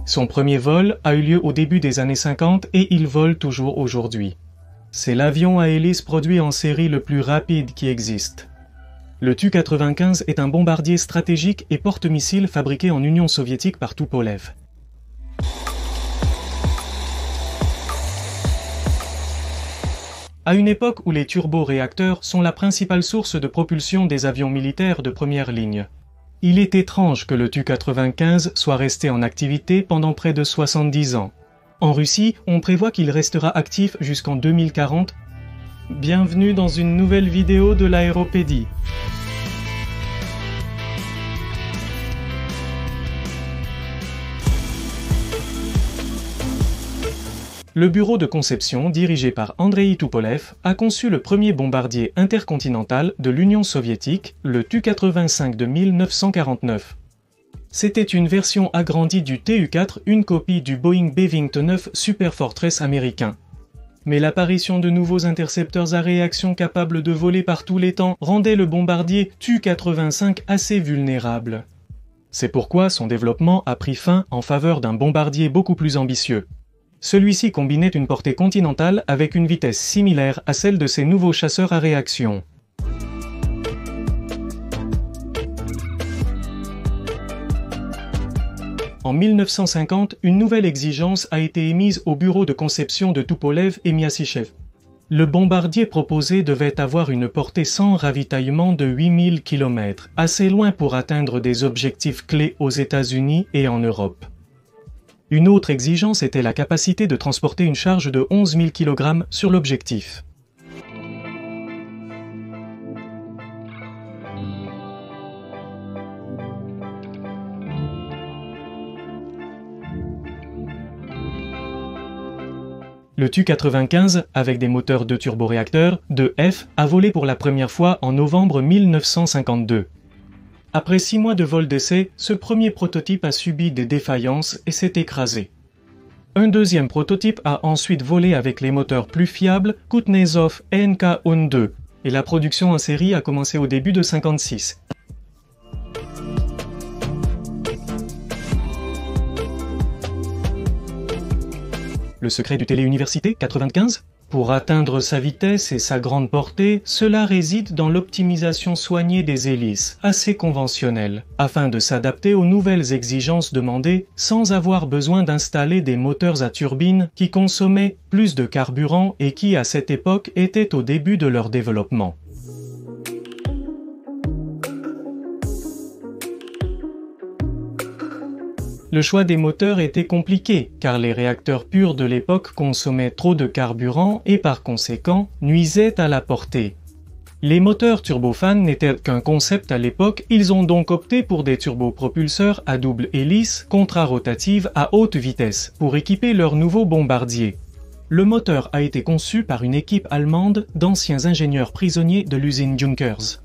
Son premier vol a eu lieu au début des années 50 et il vole toujours aujourd'hui. C'est l'avion à hélice produit en série le plus rapide qui existe. Le Tu-95 est un bombardier stratégique et porte-missiles fabriqué en Union soviétique par Tupolev. À une époque où les turboréacteurs sont la principale source de propulsion des avions militaires de première ligne, il est étrange que le Tu-95 soit resté en activité pendant près de 70 ans. En Russie, on prévoit qu'il restera actif jusqu'en 2040. Bienvenue dans une nouvelle vidéo de l'Aéropédie. Le bureau de conception, dirigé par Andrei Tupolev, a conçu le premier bombardier intercontinental de l'Union soviétique, le Tu-85 de 1949. C'était une version agrandie du Tu-4, une copie du Boeing B-29 Superfortress américain. Mais l'apparition de nouveaux intercepteurs à réaction capables de voler par tous les temps rendait le bombardier Tu-85 assez vulnérable. C'est pourquoi son développement a pris fin en faveur d'un bombardier beaucoup plus ambitieux. Celui-ci combinait une portée continentale avec une vitesse similaire à celle de ses nouveaux chasseurs à réaction. En 1950, une nouvelle exigence a été émise au bureau de conception de Tupolev et Myasishchev. Le bombardier proposé devait avoir une portée sans ravitaillement de 8000 km, assez loin pour atteindre des objectifs clés aux États-Unis et en Europe. Une autre exigence était la capacité de transporter une charge de 11 000 kg sur l'objectif. Le Tu-95, avec des moteurs de turboréacteurs, de F, a volé pour la première fois en novembre 1952. Après 6 mois de vol d'essai, ce premier prototype a subi des défaillances et s'est écrasé. Un deuxième prototype a ensuite volé avec les moteurs plus fiables Kuznetsov NK-ON2 et la production en série a commencé au début de 1956. Le secret du Téléuniversité 95 ? Pour atteindre sa vitesse et sa grande portée, cela réside dans l'optimisation soignée des hélices, assez conventionnelle, afin de s'adapter aux nouvelles exigences demandées sans avoir besoin d'installer des moteurs à turbine qui consommaient plus de carburant et qui, à cette époque, étaient au début de leur développement. Le choix des moteurs était compliqué, car les réacteurs purs de l'époque consommaient trop de carburant et par conséquent nuisaient à la portée. Les moteurs turbofans n'étaient qu'un concept à l'époque, ils ont donc opté pour des turbopropulseurs à double hélice contrarotative à haute vitesse pour équiper leur nouveau bombardier. Le moteur a été conçu par une équipe allemande d'anciens ingénieurs prisonniers de l'usine Junkers.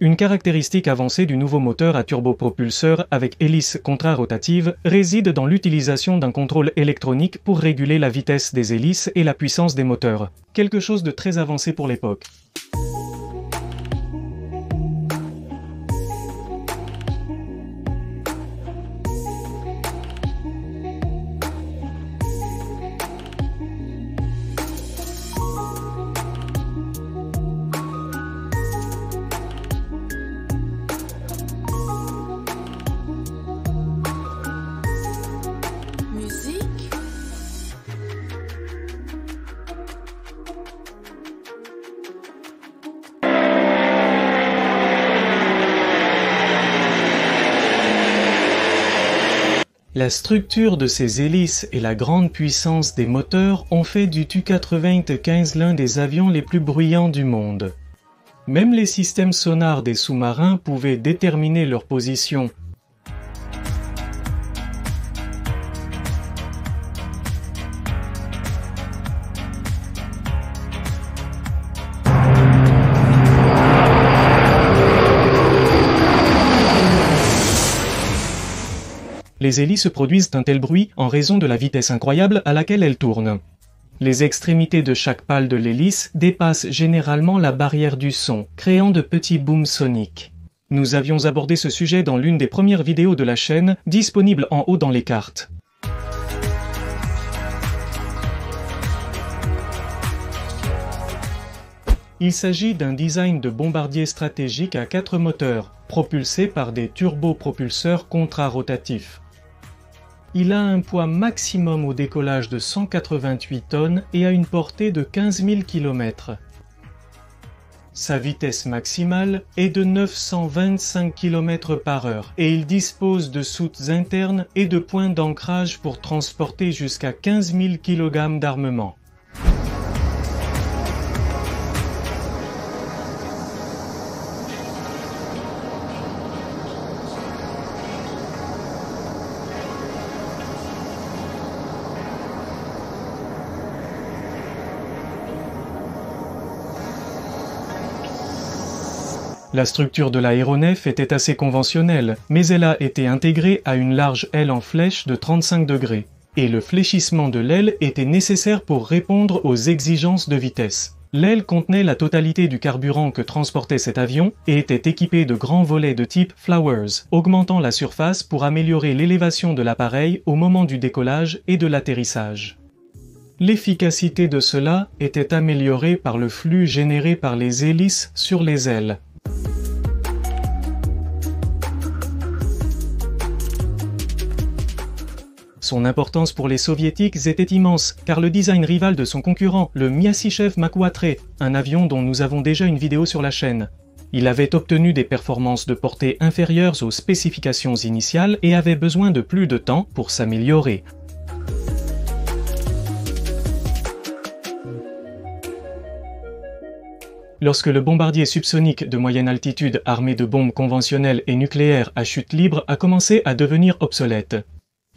Une caractéristique avancée du nouveau moteur à turbopropulseur avec hélice contrarotative réside dans l'utilisation d'un contrôle électronique pour réguler la vitesse des hélices et la puissance des moteurs. Quelque chose de très avancé pour l'époque. La structure de ces hélices et la grande puissance des moteurs ont fait du Tu-95 l'un des avions les plus bruyants du monde. Même les systèmes sonars des sous-marins pouvaient déterminer leur position. Les hélices produisent un tel bruit en raison de la vitesse incroyable à laquelle elles tournent. Les extrémités de chaque pale de l'hélice dépassent généralement la barrière du son, créant de petits booms soniques. Nous avions abordé ce sujet dans l'une des premières vidéos de la chaîne, disponible en haut dans les cartes. Il s'agit d'un design de bombardier stratégique à 4 moteurs, propulsés par des turbopropulseurs contrarotatifs. Il a un poids maximum au décollage de 188 tonnes et a une portée de 15 000 km. Sa vitesse maximale est de 925 km/h et il dispose de soutes internes et de points d'ancrage pour transporter jusqu'à 15 000 kg d'armement. La structure de l'aéronef était assez conventionnelle, mais elle a été intégrée à une large aile en flèche de 35 degrés, et le fléchissement de l'aile était nécessaire pour répondre aux exigences de vitesse. L'aile contenait la totalité du carburant que transportait cet avion et était équipée de grands volets de type Flowers, augmentant la surface pour améliorer l'élévation de l'appareil au moment du décollage et de l'atterrissage. L'efficacité de cela était améliorée par le flux généré par les hélices sur les ailes. Son importance pour les soviétiques était immense, car le design rival de son concurrent, le Myasishchev Makuatre, un avion dont nous avons déjà une vidéo sur la chaîne. Il avait obtenu des performances de portée inférieures aux spécifications initiales et avait besoin de plus de temps pour s'améliorer. Lorsque le bombardier subsonique de moyenne altitude armé de bombes conventionnelles et nucléaires à chute libre a commencé à devenir obsolète,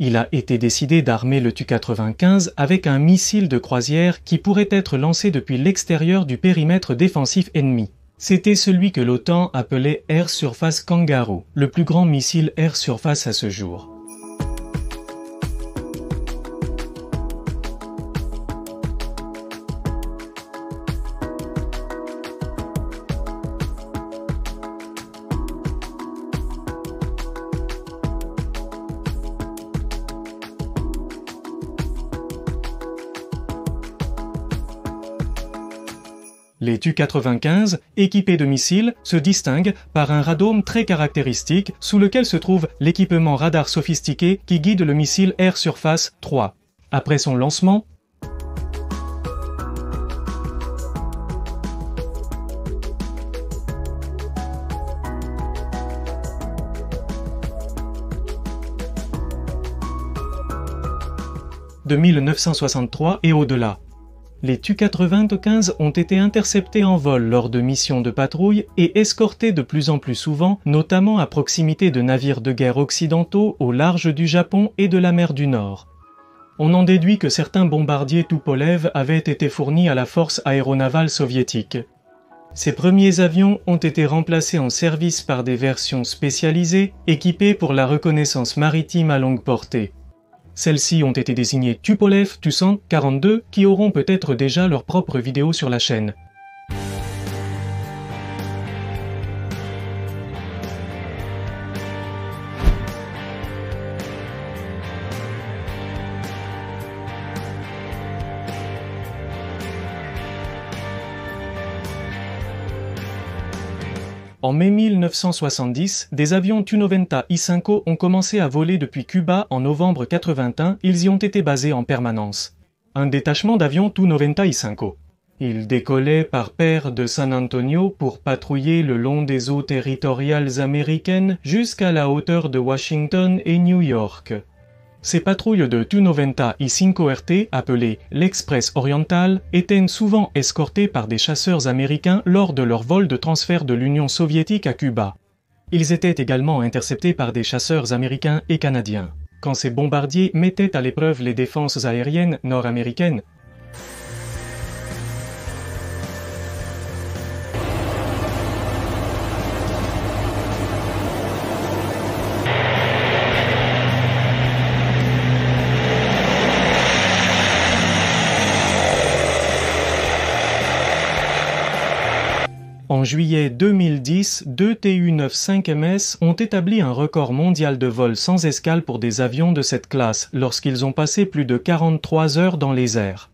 il a été décidé d'armer le Tu-95 avec un missile de croisière qui pourrait être lancé depuis l'extérieur du périmètre défensif ennemi. C'était celui que l'OTAN appelait Air Surface Kangaroo, le plus grand missile air surface à ce jour. Les Tu-95, équipés de missiles, se distinguent par un radome très caractéristique sous lequel se trouve l'équipement radar sophistiqué qui guide le missile Air Surface 3. Après son lancement, de 1963 et au-delà. Les Tu-95 ont été interceptés en vol lors de missions de patrouille et escortés de plus en plus souvent, notamment à proximité de navires de guerre occidentaux au large du Japon et de la mer du Nord. On en déduit que certains bombardiers Tupolev avaient été fournis à la force aéronavale soviétique. Ces premiers avions ont été remplacés en service par des versions spécialisées, équipées pour la reconnaissance maritime à longue portée. Celles-ci ont été désignées Tupolev Tu-142 qui auront peut-être déjà leur propre vidéo sur la chaîne. En mai 1970, des avions Tu-90 I-5 ont commencé à voler depuis Cuba en novembre 81, ils y ont été basés en permanence. Un détachement d'avions Tu-90 I-5. Ils décollaient par paire de San Antonio pour patrouiller le long des eaux territoriales américaines jusqu'à la hauteur de Washington et New York. Ces patrouilles de Tu-90 I-5RT, appelées l'Express Oriental, étaient souvent escortées par des chasseurs américains lors de leur vol de transfert de l'Union soviétique à Cuba. Ils étaient également interceptés par des chasseurs américains et canadiens. Quand ces bombardiers mettaient à l'épreuve les défenses aériennes nord-américaines, En juillet 2010, deux Tu-95MS ont établi un record mondial de vol sans escale pour des avions de cette classe lorsqu'ils ont passé plus de 43 heures dans les airs.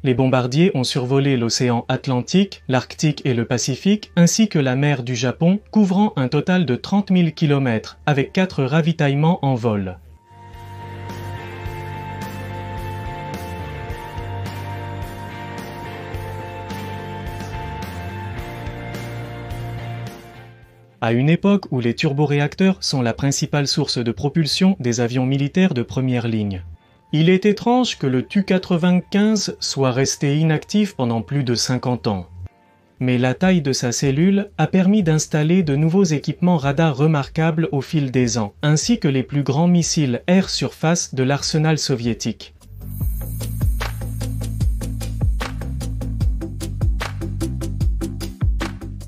Les bombardiers ont survolé l'océan Atlantique, l'Arctique et le Pacifique, ainsi que la mer du Japon, couvrant un total de 30 000 km, avec 4 ravitaillements en vol. À une époque où les turboréacteurs sont la principale source de propulsion des avions militaires de première ligne. Il est étrange que le Tu-95 soit resté inactif pendant plus de 50 ans. Mais la taille de sa cellule a permis d'installer de nouveaux équipements radars remarquables au fil des ans, ainsi que les plus grands missiles air-surface de l'arsenal soviétique.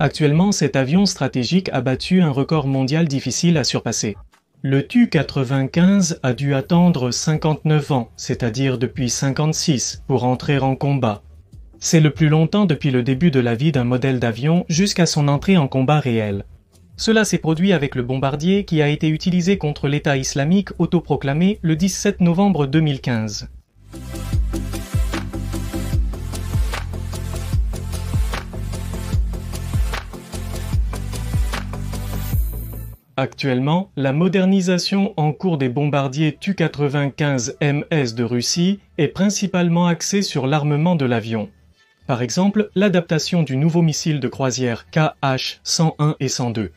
Actuellement, cet avion stratégique a battu un record mondial difficile à surpasser. Le Tu-95 a dû attendre 59 ans, c'est-à-dire depuis 56, pour entrer en combat. C'est le plus longtemps depuis le début de la vie d'un modèle d'avion jusqu'à son entrée en combat réel. Cela s'est produit avec le bombardier qui a été utilisé contre l'État islamique autoproclamé le 17 novembre 2015. Actuellement, la modernisation en cours des bombardiers Tu-95MS de Russie est principalement axée sur l'armement de l'avion. Par exemple, l'adaptation du nouveau missile de croisière Kh-101 et 102.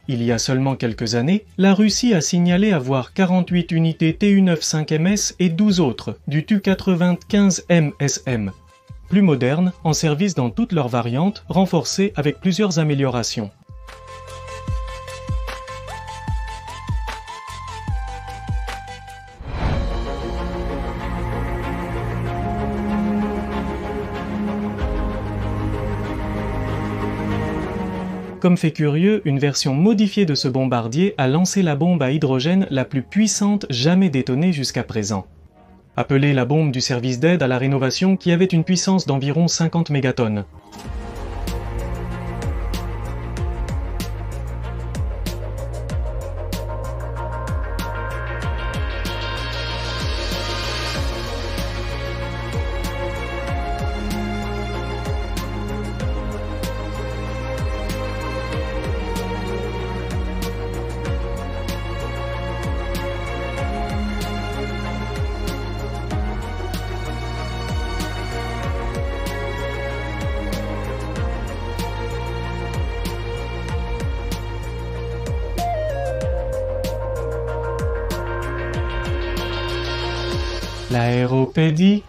Il y a seulement quelques années, la Russie a signalé avoir 48 unités Tu-95MS et 12 autres du Tu-95MSM. Plus modernes, en service dans toutes leurs variantes, renforcées avec plusieurs améliorations. Comme fait curieux, une version modifiée de ce bombardier a lancé la bombe à hydrogène la plus puissante jamais détonée jusqu'à présent. Appelée la bombe du service d'aide à la rénovation qui avait une puissance d'environ 50 mégatonnes. L'aéropédie